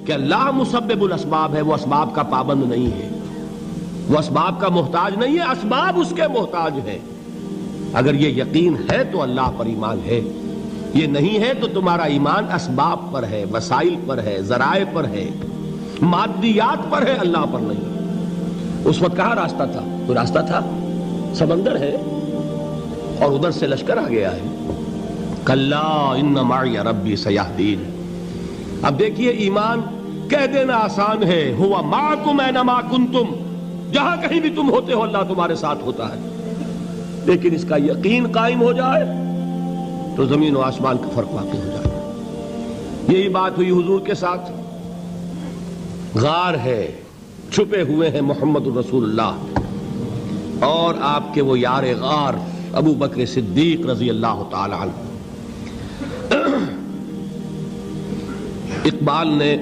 کہ اللہ مسبب الاسباب ہے، وہ اسباب کا پابند نہیں ہے، وہ اسباب کا محتاج نہیں ہے، اسباب اس کے محتاج ہے۔ اگر یہ یقین ہے تو اللہ پر ایمان ہے، یہ نہیں ہے تو تمہارا ایمان اسباب پر ہے، وسائل پر ہے، ذرائع پر ہے، مادیات پر ہے، اللہ پر نہیں۔ اس وقت کہاں راستہ تھا؟ کوئی راستہ تھا؟ سمندر ہے اور ادھر سے لشکر آ گیا ہے۔ کلا ان معی ربی سیہدین۔ اب دیکھیے ایمان کہہ دینا آسان ہے، ہوا معکم اینما کنتم، جہاں کہیں بھی تم ہوتے ہو اللہ تمہارے ساتھ ہوتا ہے، لیکن اس کا یقین قائم ہو جائے تو زمین و آسمان کا فرق واقع ہو جائے۔ یہی بات ہوئی حضور کے ساتھ۔ غار ہے، چھپے ہوئے ہیں محمد الرسول اللہ اور آپ کے وہ یار غار ابو بکر صدیق رضی اللہ تعالی عنہ۔ اقبال نے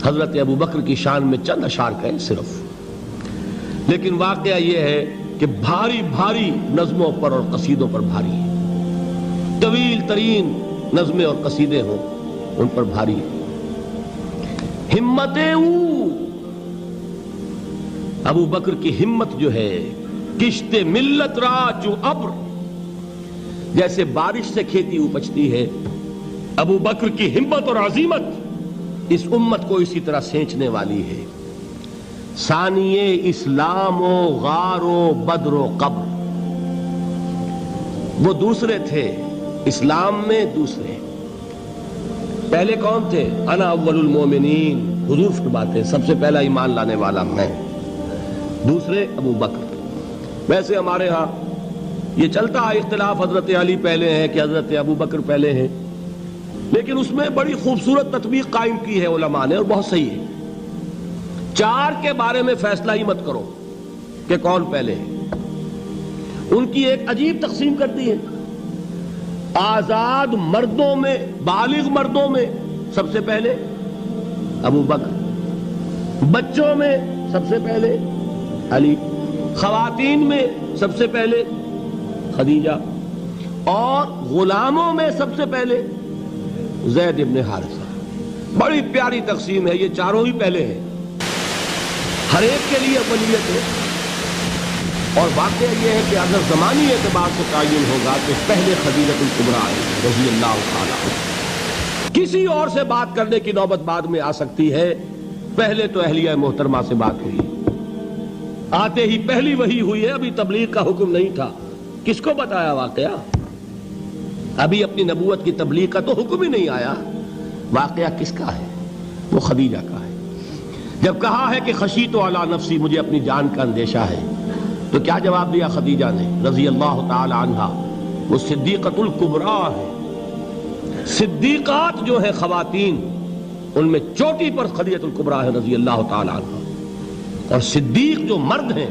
حضرت ابو بکر کی شان میں چند اشعار کہے صرف، لیکن واقعہ یہ ہے کہ بھاری بھاری نظموں پر اور قصیدوں پر بھاری ہے، طویل ترین نظمیں اور قصیدے ہوں ان پر بھاری ہے۔ ہمت ابو بکر کی ہمت جو ہے، کشت ملت را جو ابر، جیسے بارش سے کھیتی اپجتی ہے، ابو بکر کی ہمت اور عزیمت اس امت کو اسی طرح سینچنے والی ہے۔ ثانیے اسلام و غار و بدر و قبر، وہ دوسرے تھے اسلام میں، دوسرے پہلے کون تھے؟ انا اول المومنین، حضور فرماتے ہیں سب سے پہلا ایمان لانے والا میں، دوسرے ابو بکر۔ ویسے ہمارے ہاں یہ چلتا ہے اختلاف، حضرت علی پہلے ہیں کہ حضرت ابو بکر پہلے ہیں، لیکن اس میں بڑی خوبصورت تطبیق قائم کی ہے علماء نے اور بہت صحیح ہے۔ چار کے بارے میں فیصلہ ہی مت کرو کہ کون پہلے ہے، ان کی ایک عجیب تقسیم کر دی ہے۔ آزاد مردوں میں، بالغ مردوں میں سب سے پہلے ابو بکر، بچوں میں سب سے پہلے علی، خواتین میں سب سے پہلے خدیجہ، اور غلاموں میں سب سے پہلے زید ابن حارثہ۔ بڑی پیاری تقسیم ہے، یہ چاروں ہی پہلے ہیں، ہر ایک کے لیے اولیت ہے۔ اور واقعہ یہ ہے کہ اگر زمانی اعتبار سے تعین ہوگا تو پہلے خدیجہ الکبریٰ رضی اللہ تعالیٰ عنہ۔ کسی اور سے بات کرنے کی نوبت بعد میں آ سکتی ہے، پہلے تو اہلیہ محترمہ سے بات ہوئی، آتے ہی پہلی وحی ہوئی ہے، ابھی تبلیغ کا حکم نہیں تھا۔ کس کو بتایا واقعہ؟ ابھی اپنی نبوت کی تبلیغ کا تو حکم ہی نہیں آیا۔ واقعہ کس کا ہے؟ وہ خدیجہ کا ہے۔ جب کہا ہے کہ خشیت علی نفسی، مجھے اپنی جان کا اندیشہ ہے، تو کیا جواب دیا خدیجہ نے رضی اللہ تعالی عنہا؟ وہ صدیقۃ الکبریٰ ہے۔ صدیقات جو ہے خواتین، ان میں چوٹی پر خدیجہ الکبریٰ ہے رضی اللہ تعالی عنہا، اور صدیق جو مرد ہیں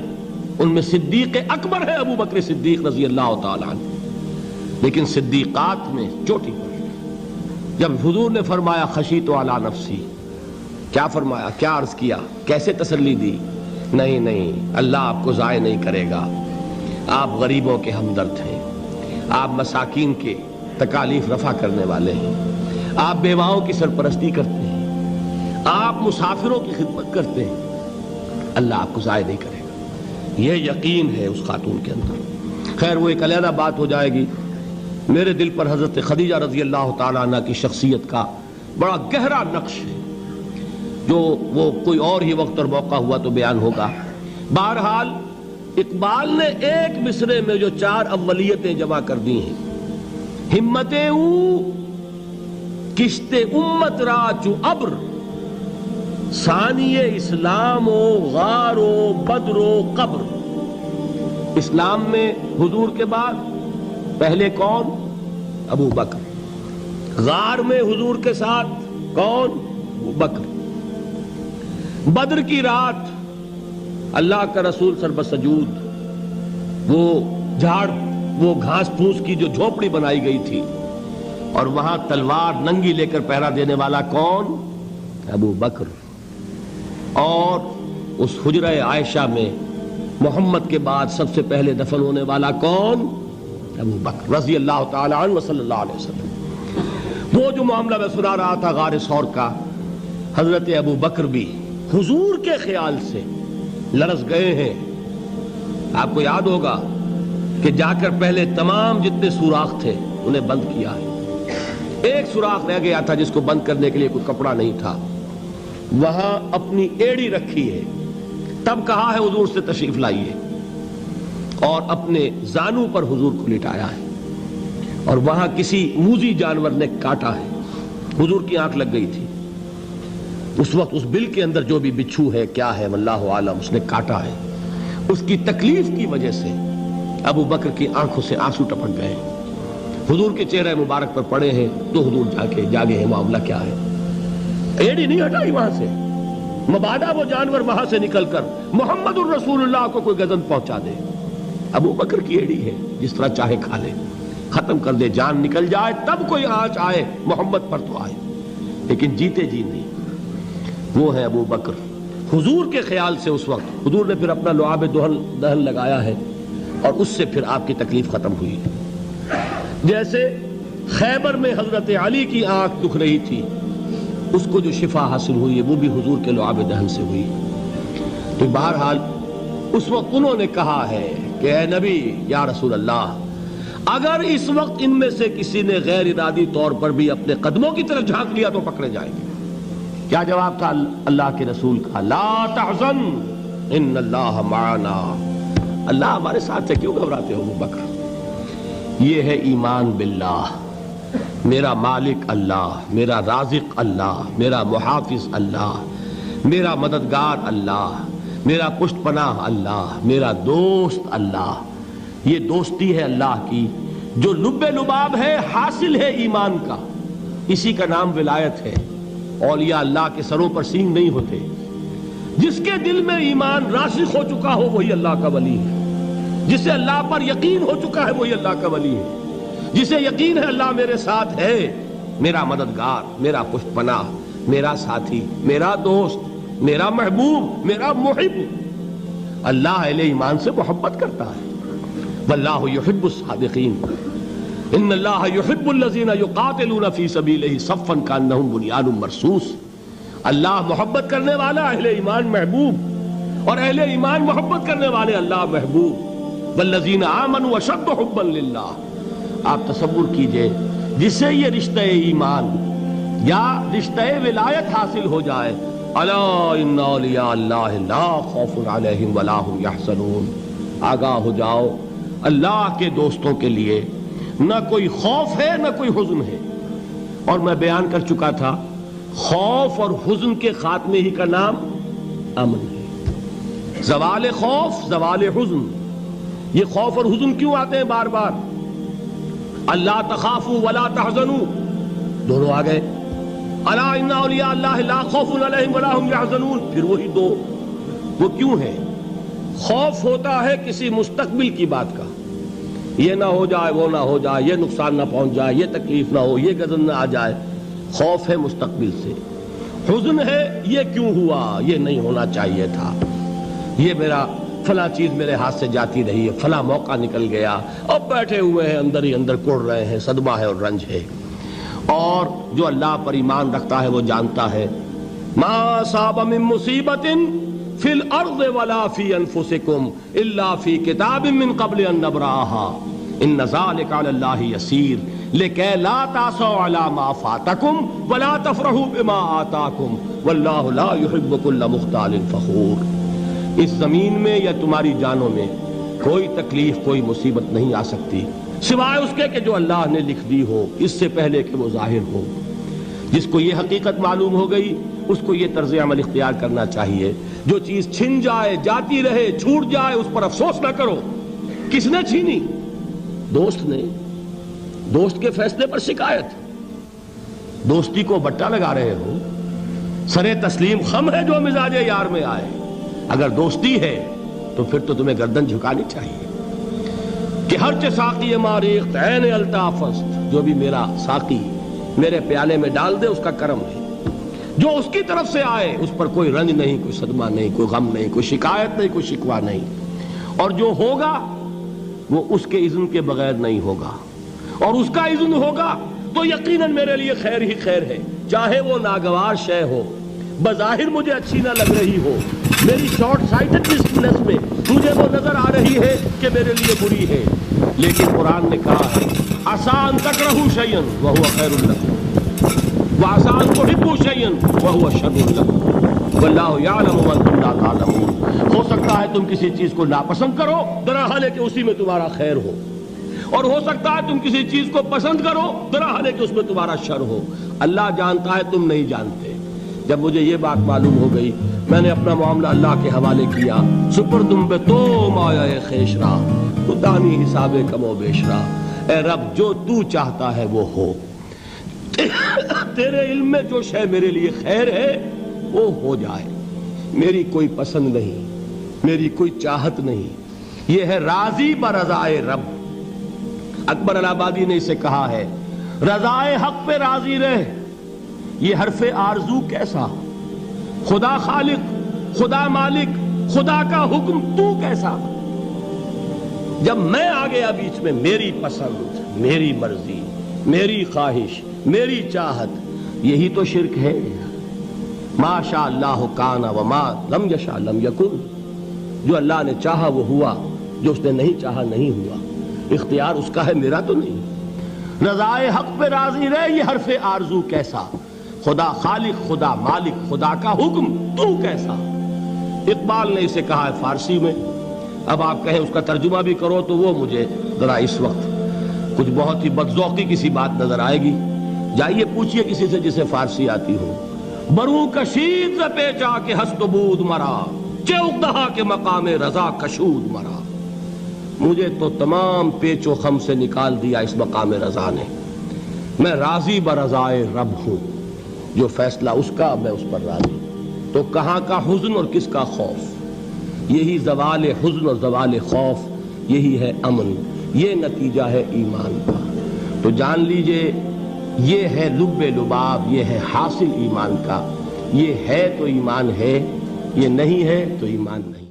ان میں صدیق اکبر ہے ابو بکر صدیق رضی اللہ تعالی عنہ، لیکن صدیقات میں چوٹی پر۔ جب حضور نے فرمایا خشیت علی نفسی، کیا فرمایا، کیا عرض کیا، کیسے تسلی دی؟ نہیں نہیں، اللہ آپ کو ضائع نہیں کرے گا، آپ غریبوں کے ہمدرد ہیں، آپ مساکین کے تکالیف رفع کرنے والے ہیں، آپ بیواؤں کی سرپرستی کرتے ہیں، آپ مسافروں کی خدمت کرتے ہیں، اللہ آپ کو ضائع نہیں کرے گا۔ یہ یقین ہے اس خاتون کے اندر۔ خیر وہ ایک علیحدہ بات ہو جائے گی۔ میرے دل پر حضرت خدیجہ رضی اللہ تعالیٰ عنہ کی شخصیت کا بڑا گہرا نقش ہے، جو وہ کوئی اور ہی وقت اور موقع ہوا تو بیان ہوگا۔ بہرحال اقبال نے ایک مصرے میں جو چار اولیتیں جمع کر دی ہیں، ہمتیں او کشت امت را چو ابر، ثانی اسلام و غار و بدر و قبر۔ اسلام میں حضور کے بعد پہلے کون؟ ابو بکر۔ غار میں حضور کے ساتھ کون؟ ابو بکر۔ بدر کی رات اللہ کا رسول سربسجود، وہ گھاس پھوس کی جو جھوپڑی بنائی گئی تھی، اور وہاں تلوار ننگی لے کر پہرا دینے والا کون؟ ابو بکر۔ اور اس حجرہ عائشہ میں محمد کے بعد سب سے پہلے دفن ہونے والا کون؟ ابو بکر رضی اللہ تعالی عنہ صلی اللہ علیہ وسلم۔ وہ جو معاملہ میں سنا رہا تھا غار ثور کا، حضرت ابو بکر بھی حضور کے خیال سے لرز گئے ہیں. آپ کو یاد ہوگا کہ جا کر پہلے تمام جتنے سوراخ تھے انہیں بند کیا ہے. ایک سوراخ رہ گیا تھا جس کو بند کرنے کے لیے کوئی کپڑا نہیں تھا، وہاں اپنی ایڑی رکھی ہے. تب کہا ہے حضور سے تشریف لائیے، اور اپنے زانو پر حضور کو لٹایا ہے، اور وہاں کسی موذی جانور نے کاٹا ہے. حضور کی آنکھ لگ گئی تھی اس وقت. اس بل کے اندر جو بھی بچھو ہے کیا ہے واللہ عالم، اس نے کاٹا ہے. اس کی تکلیف کی وجہ سے ابو بکر کی آنکھوں سے آنسو ٹپک گئے. حضور کے چہرے مبارک پر پڑے ہیں تو حضور جاگے ہیں. معاملہ کیا ہے؟ ایڑی نہیں ہٹائی وہاں سے، مبادا وہ جانور وہاں سے نکل کر محمد الرسول اللہ کو کوئی گزن پہنچا دے. ابو بکر کی ایڑی ہے، جس طرح چاہے کھا لے، ختم کر دے، جان نکل جائے تب کوئی آنچ آئے محمد پر تو آئے، لیکن جیتے جی نہیں. وہ ہے ابو بکر. حضور کے خیال سے اس وقت حضور نے پھر اپنا لعاب دہن لگایا ہے، اور اس سے پھر آپ کی تکلیف ختم ہوئی. جیسے خیبر میں حضرت علی کی آنکھ دکھ رہی تھی، اس کو جو شفا حاصل ہوئی وہ بھی حضور کے لعاب دہن سے ہوئی. تو بہرحال اس وقت انہوں نے کہا ہے کہ اے نبی یا رسول اللہ، اگر اس وقت ان میں سے کسی نے غیر ارادی طور پر بھی اپنے قدموں کی طرف جھانک لیا تو پکڑے جائیں گے. کیا جواب تھا اللہ کے رسول کا؟ لا تحزن ان اللہ معنا. اللہ ہمارے ساتھ ہے، کیوں گھبراتے ہو ابو بکر؟ یہ ہے ایمان باللہ. میرا مالک اللہ، میرا رازق اللہ، میرا محافظ اللہ، میرا مددگار اللہ، میرا پشت پناہ اللہ، میرا دوست اللہ. یہ دوستی ہے اللہ کی جو لب لباب ہے، حاصل ہے ایمان کا. اسی کا نام ولایت ہے. اولیاء اللہ کے سروں پر سینگ نہیں ہوتے. جس کے دل میں ایمان راسخ ہو چکا ہو وہی اللہ کا ولی ہے. جسے اللہ پر یقین ہو چکا ہے وہی اللہ کا ولی ہے. جسے یقین ہے اللہ میرے ساتھ ہے، میرا مددگار، میرا پشت پناہ، میرا ساتھی، میرا دوست، میرا محبوب، میرا محب. اللہ اہل ایمان سے محبت کرتا ہے. واللہ یحب الصادقین. ان اللہ یحب الذین یقاتلون فی سبیلہ صفا کانہم بنیان مرصوص. اللہ محبت کرنے والا، اہل ایمان محبوب، اور اہل ایمان محبت کرنے والے اللہ محبوب. والذین آمنوا اشد حبا للہ. آپ تصور کیجئے جسے یہ رشتہ ایمان یا رشتہ ولایت حاصل ہو جائے، الا ان اولیاء اللہ لا خوف علیہم ولا هم یحزنون. آگاہ ہو جاؤ، اللہ کے دوستوں کے لیے نہ کوئی خوف ہے نہ کوئی حزن ہے. اور میں بیان کر چکا تھا، خوف اور حزن کے خاتمے ہی کا نام امن ہے. زوال خوف، زوال حزن. یہ خوف اور حزن کیوں آتے ہیں بار بار؟ اللہ تخافوا ولا تحزنوا، دونوں آ گئے. الا ان اولیاء اللہ لا خوف علیہم ولا هم یحزنون، پھر وہی دو. وہ کیوں ہے؟ خوف ہوتا ہے کسی مستقبل کی بات کا، یہ نہ ہو جائے، وہ نہ ہو جائے، یہ نقصان نہ پہنچ جائے، یہ تکلیف نہ ہو، یہ غضب نہ آ جائے. خوف ہے مستقبل سے. حزن ہے یہ کیوں ہوا، یہ نہیں ہونا چاہیے تھا، یہ میرا فلاں چیز میرے ہاتھ سے جاتی رہی ہے، فلاں موقع نکل گیا، اب بیٹھے ہوئے ہیں اندر ہی اندر کڑ رہے ہیں، صدمہ ہے اور رنج ہے. اور جو اللہ پر ایمان رکھتا ہے وہ جانتا ہے ما اصاب من مصیبت فی الارض ولا فی انفسکم الا فی کتاب من قبل ان نبرأها ان ذلک علی اللہ یسیر لکی لا تعصوا علی ما فاتکم ولا تفرحوا بما آتاکم واللہ لا یحب کل مختال فخور. اس زمین میں یا تمہاری جانوں میں کوئی تکلیف، کوئی مصیبت نہیں آ سکتی سوائے اس کے کہ جو اللہ نے لکھ دی ہو، اس سے پہلے کہ وہ ظاہر ہو. جس کو یہ حقیقت معلوم ہو گئی اس کو یہ طرز عمل اختیار کرنا چاہیے. جو چیز چھن جائے، جاتی رہے، چھوٹ جائے، اس پر افسوس نہ کرو. کس نے چھینی؟ دوست نے. دوست کے فیصلے پر شکایت. دوستی کو بٹا لگا رہے ہو. سرے تسلیم خم ہے جو مزاج یار میں آئے. اگر دوستی ہے تو پھر تو تمہیں گردن جھکانی چاہیے کہ ہر چہ ساقی ماریخت عین الطافست، جو بھی میرا ساقی میرے پیالے میں ڈال دے اس کا کرم ہے. جو اس کی طرف سے آئے اس پر کوئی رنج نہیں، کوئی صدمہ نہیں، کوئی غم نہیں، کوئی شکایت نہیں، کوئی شکوہ نہیں. اور جو ہوگا وہ اس کے اذن کے بغیر نہیں ہوگا، اور اس کا اذن ہوگا تو یقیناً میرے لیے خیر ہی خیر ہے، چاہے وہ ناگوار شے ہو، بظاہر مجھے اچھی نہ لگ رہی ہو، میری شارٹ سائٹڈنس میں مجھے وہ نظر آ رہی ہے کہ میرے لیے بری ہے، لیکن قرآن نے کہا ہے عسیٰ ان تکرہوا شیئا وہو خیر لکم وعسیٰ ان تحبوا شیئا وہو شر لکم واللہ یعلم وانتم لا تعلمون۔ ہو سکتا ہے تم کسی چیز کو ناپسند کرو، درحال ہے کہ اسی میں تمہارا خیر ہو، اور ہو سکتا ہے تم کسی چیز کو پسند کرو، درحال ہے کہ اس میں تمہارا شر ہو۔ اللہ جانتا ہے، تم نہیں جانتے۔ جب مجھے یہ بات معلوم ہو گئی، میں نے اپنا معاملہ اللہ کے حوالے کیا۔ سپردم بے تو مایا خیش را تو دانی حساب کم و بیش را، اے رب جو تو چاہتا ہے وہ ہو، تیرے علم میں جو شے میرے لیے خیر ہے وہ ہو جائے، میری کوئی پسند نہیں، میری کوئی چاہت نہیں، یہ ہے راضی برضائے رب۔ اکبر الہ آبادی نے اسے کہا ہے رضائے حق پہ راضی رہ، یہ حرف آرزو کیسا، خدا خالق، خدا مالک، خدا کا حکم تو کیسا۔ جب میں آ گیا بیچ میں، میری پسند، میری مرضی، میری خواہش، میری چاہت، یہی تو شرک ہے۔ ما شاء اللہ کان وما لم یشاء لم یکن، جو اللہ نے چاہا وہ ہوا، جو اس نے نہیں چاہا نہیں ہوا، اختیار اس کا ہے، میرا تو نہیں۔ رضائے حق پہ راضی رہ، یہ حرف آرزو کیسا، خدا خالق، خدا مالک، خدا کا حکم تو کیسا۔ اقبال نے اسے کہا ہے فارسی میں، اب آپ کہیں اس کا ترجمہ بھی کرو تو وہ مجھے ذرا اس وقت کچھ بہت ہی بدذوقی کسی بات نظر آئے گی۔ جائیے پوچھئے کسی سے جسے فارسی آتی ہو، برو کشید ز پیچا کے ہست و بود مرا، چوک دہا کے مقام رضا کشود مرا۔ مجھے تو تمام پیچ و خم سے نکال دیا اس مقام رضا نے، میں راضی برضائے رب ہوں، جو فیصلہ اس کا میں اس پر راضی۔ تو کہاں کا حزن اور کس کا خوف، یہی زوال حزن اور زوال خوف، یہی ہے امن، یہ نتیجہ ہے ایمان کا۔ تو جان لیجئے یہ ہے لب لباب، یہ ہے حاصل ایمان کا، یہ ہے تو ایمان ہے، یہ نہیں ہے تو ایمان نہیں۔